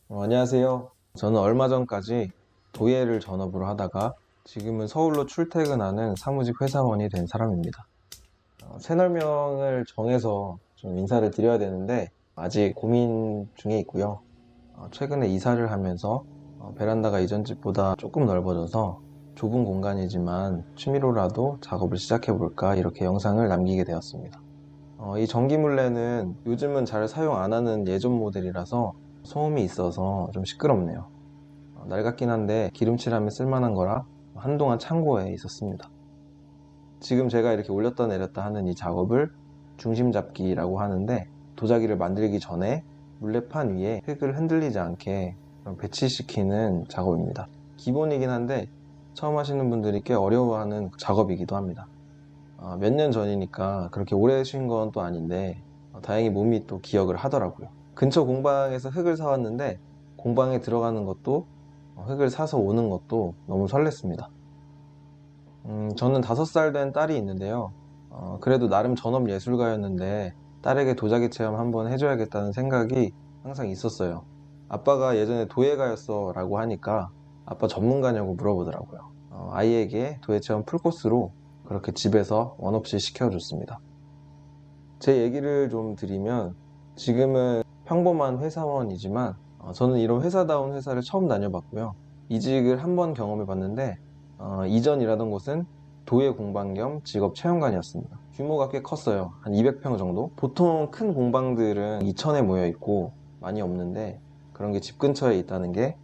안녕하세요. 저는 얼마 전까지 도예를 전업으로 하다가 지금은 서울로 출퇴근하는 사무직 회사원이 된 사람입니다. 채널명을 정해서 좀 인사를 드려야 되는데 아직 고민 중에 있고요. 최근에 이사를 하면서 베란다가 이전 집보다 조금 넓어져서 좁은 공간이지만 취미로라도 작업을 시작해볼까 이렇게 영상을 남기게 되었습니다. 이 전기물레는 요즘은 잘 사용 안 하는 예전 모델이라서 소음이 있어서 좀 시끄럽네요. 낡았긴 한데 기름칠하면 쓸만한 거라 한동안 창고에 있었습니다. 지금 제가 이렇게 올렸다 내렸다 하는 이 작업을 중심 잡기라고 하는데, 도자기를 만들기 전에 물레판 위에 흙을 흔들리지 않게 배치시키는 작업입니다. 기본이긴 한데 처음 하시는 분들이 꽤 어려워하는 작업이기도 합니다. 몇 년 전이니까 그렇게 오래 쉰 건 또 아닌데 다행히 몸이 또 기억을 하더라고요. 근처 공방에서 흙을 사왔는데 공방에 들어가는 것도 흙을 사서 오는 것도 너무 설렜습니다. 저는 5살 된 딸이 있는데요. 그래도 나름 전업 예술가였는데 딸에게 도자기 체험 한번 해줘야겠다는 생각이 항상 있었어요. 아빠가 예전에 도예가였어 라고 하니까 아빠 전문가냐고 물어보더라고요. 아이에게 도예 체험 풀코스로 그렇게 집에서 원 없이 시켜줬습니다. 제 얘기를 좀 드리면, 지금은 평범한 회사원이지만 저는 이런 회사다운 회사를 처음 다녀봤고요. 이직을 한 번 경험해봤는데 이전 일하던 곳은 도예 공방 겸 직업 체험관이었습니다. 규모가 꽤 컸어요. 한 200평 정도? 보통 큰 공방들은 2천에 모여 있고 많이 없는데, 그런 게 집 근처에 있다는 게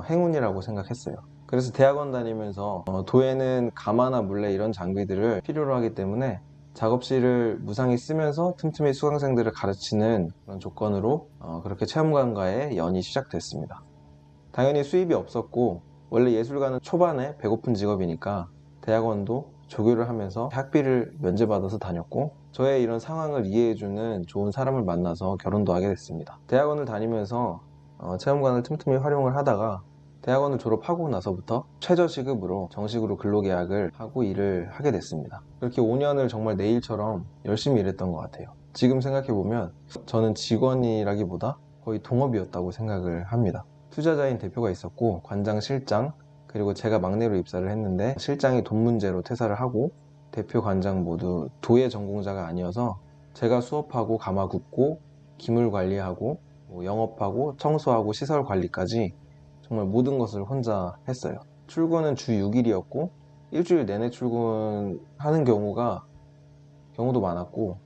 행운이라고 생각했어요. 그래서 대학원 다니면서 도예는 가마나 물레 이런 장비들을 필요로 하기 때문에 작업실을 무상히 쓰면서 틈틈이 수강생들을 가르치는 그런 조건으로 그렇게 체험관과의 연이 시작됐습니다. 당연히 수입이 없었고, 원래 예술가는 초반에 배고픈 직업이니까 대학원도 조교를 하면서 학비를 면제받아서 다녔고, 저의 이런 상황을 이해해주는 좋은 사람을 만나서 결혼도 하게 됐습니다. 대학원을 다니면서 체험관을 틈틈이 활용을 하다가 대학원을 졸업하고 나서부터 최저시급으로 정식으로 근로계약을 하고 일을 하게 됐습니다. 그렇게 5년을 정말 내 일처럼 열심히 일했던 것 같아요. 지금 생각해보면 저는 직원이라기보다 거의 동업이었다고 생각을 합니다. 투자자인 대표가 있었고, 관장, 실장, 그리고 제가 막내로 입사를 했는데 실장이 돈 문제로 퇴사를 하고, 대표, 관장 모두 도예 전공자가 아니어서 제가 수업하고 가마 굽고 기물 관리하고 영업하고 청소하고 시설 관리까지 정말 모든 것을 혼자 했어요. 출근은 주 6일이었고 일주일 내내 출근하는 경우도 많았고,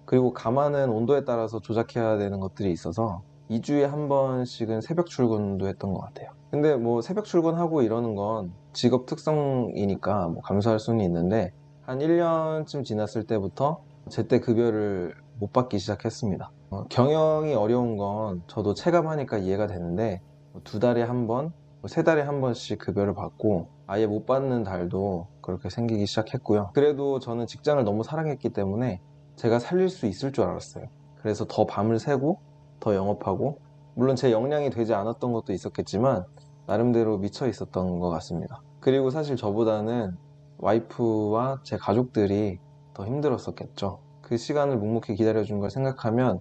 그리고 가마는 온도에 따라서 조작해야 되는 것들이 있어서 2주에 한 번씩은 새벽 출근도 했던 것 같아요. 근데 뭐 새벽 출근하고 이러는 건 직업 특성이니까 뭐 감수할 수는 있는데, 한 1년쯤 지났을 때부터 제때 급여를 못 받기 시작했습니다. 경영이 어려운 건 저도 체감하니까 이해가 되는데, 2달에 한 번, 3달에 한 번씩 급여를 받고 아예 못 받는 달도 그렇게 생기기 시작했고요. 그래도 저는 직장을 너무 사랑했기 때문에 제가 살릴 수 있을 줄 알았어요. 그래서 더 밤을 새고 더 영업하고, 물론 제 역량이 되지 않았던 것도 있었겠지만 나름대로 미쳐 있었던 것 같습니다. 그리고 사실 저보다는 와이프와 제 가족들이 더 힘들었었겠죠. 그 시간을 묵묵히 기다려준 걸 생각하면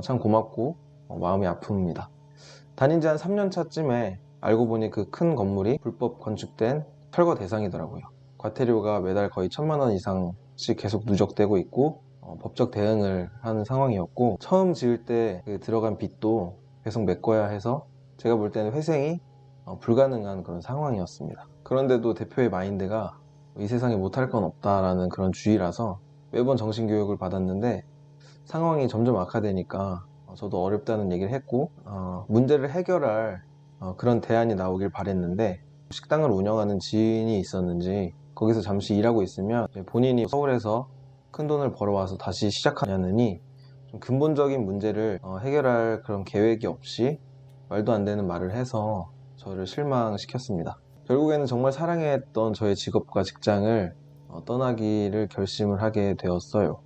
참 고맙고 마음이 아픕니다. 다닌 지 한 3년 차쯤에 알고 보니 그 큰 건물이 불법 건축된 철거 대상이더라고요. 과태료가 매달 거의 1,000만 원 이상씩 계속 누적되고 있고 법적 대응을 하는 상황이었고, 처음 지을 때 그 들어간 빚도 계속 메꿔야 해서 제가 볼 때는 회생이 불가능한 그런 상황이었습니다. 그런데도 대표의 마인드가 이 세상에 못할 건 없다라는 그런 주의라서 매번 정신교육을 받았는데, 상황이 점점 악화되니까 저도 어렵다는 얘기를 했고, 문제를 해결할 그런 대안이 나오길 바랬는데, 식당을 운영하는 지인이 있었는지 거기서 잠시 일하고 있으면 본인이 서울에서 큰 돈을 벌어와서 다시 시작하냐느니 좀 근본적인 문제를 해결할 그런 계획이 없이 말도 안 되는 말을 해서 저를 실망시켰습니다. 결국에는 정말 사랑했던 저의 직업과 직장을 떠나기를 결심을 하게 되었어요.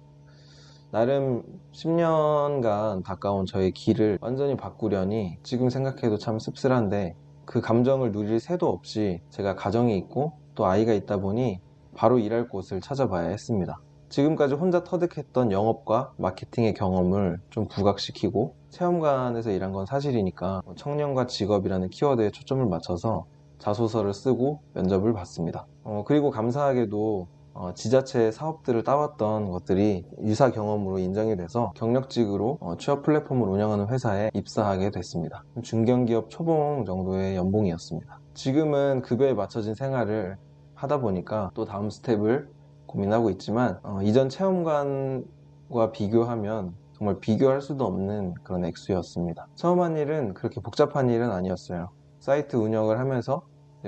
나름 10년간 가까운 저의 길을 완전히 바꾸려니 지금 생각해도 참 씁쓸한데, 그 감정을 누릴 새도 없이 제가 가정이 있고 또 아이가 있다 보니 바로 일할 곳을 찾아봐야 했습니다. 지금까지 혼자 터득했던 영업과 마케팅의 경험을 좀 부각시키고, 체험관에서 일한 건 사실이니까 청년과 직업이라는 키워드에 초점을 맞춰서 자소서를 쓰고 면접을 봤습니다. 그리고 감사하게도 지자체 사업들을 따왔던 것들이 유사 경험으로 인정이 돼서 경력직으로 취업 플랫폼을 운영하는 회사에 입사하게 됐습니다. 중견기업 초봉 정도의 연봉이었습니다. 지금은 급여에 맞춰진 생활을 하다 보니까 또 다음 스텝을 고민하고 있지만, 이전 체험관과 비교하면 정말 비교할 수도 없는 그런 액수였습니다. 처음 한 일은 그렇게 복잡한 일은 아니었어요. 사이트 운영을 하면서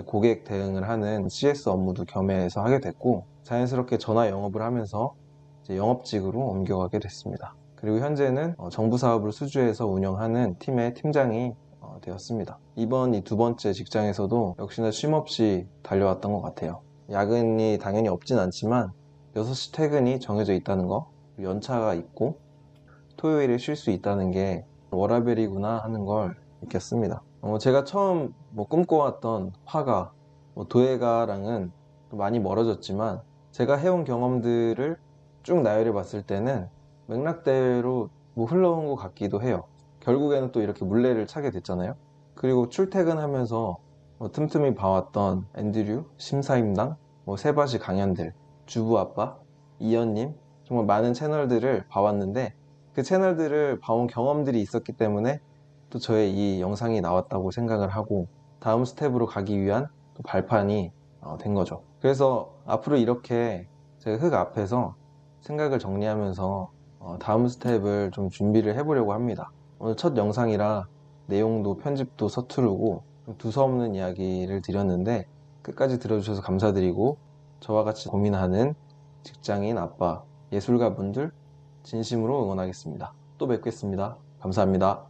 고객 대응을 하는 CS 업무도 겸해서 하게 됐고, 자연스럽게 전화 영업을 하면서 이제 영업직으로 옮겨가게 됐습니다. 그리고 현재는 정부 사업을 수주해서 운영하는 팀의 팀장이 되었습니다. 이번 이 두 번째 직장에서도 역시나 쉼없이 달려왔던 것 같아요. 야근이 당연히 없진 않지만 6시 퇴근이 정해져 있다는 거, 연차가 있고 토요일에 쉴 수 있다는 게 워라밸이구나 하는 걸 느꼈습니다. 제가 처음 꿈꿔왔던 화가, 도예가랑은 많이 멀어졌지만, 제가 해온 경험들을 쭉 나열해 봤을 때는 맥락대로 흘러온 것 같기도 해요. 결국에는 또 이렇게 물레를 차게 됐잖아요. 그리고 출퇴근하면서 틈틈이 봐왔던 앤드류, 심사임당, 세바시 강연들, 주부아빠, 이연님, 정말 많은 채널들을 봐왔는데, 그 채널들을 봐온 경험들이 있었기 때문에 또 저의 이 영상이 나왔다고 생각을 하고, 다음 스텝으로 가기 위한 또 발판이 된 거죠. 그래서 앞으로 이렇게 제가 흙 앞에서 생각을 정리하면서 다음 스텝을 좀 준비를 해보려고 합니다. 오늘 첫 영상이라 내용도 편집도 서투르고 좀 두서없는 이야기를 드렸는데, 끝까지 들어주셔서 감사드리고, 저와 같이 고민하는 직장인, 아빠, 예술가 분들 진심으로 응원하겠습니다. 또 뵙겠습니다. 감사합니다.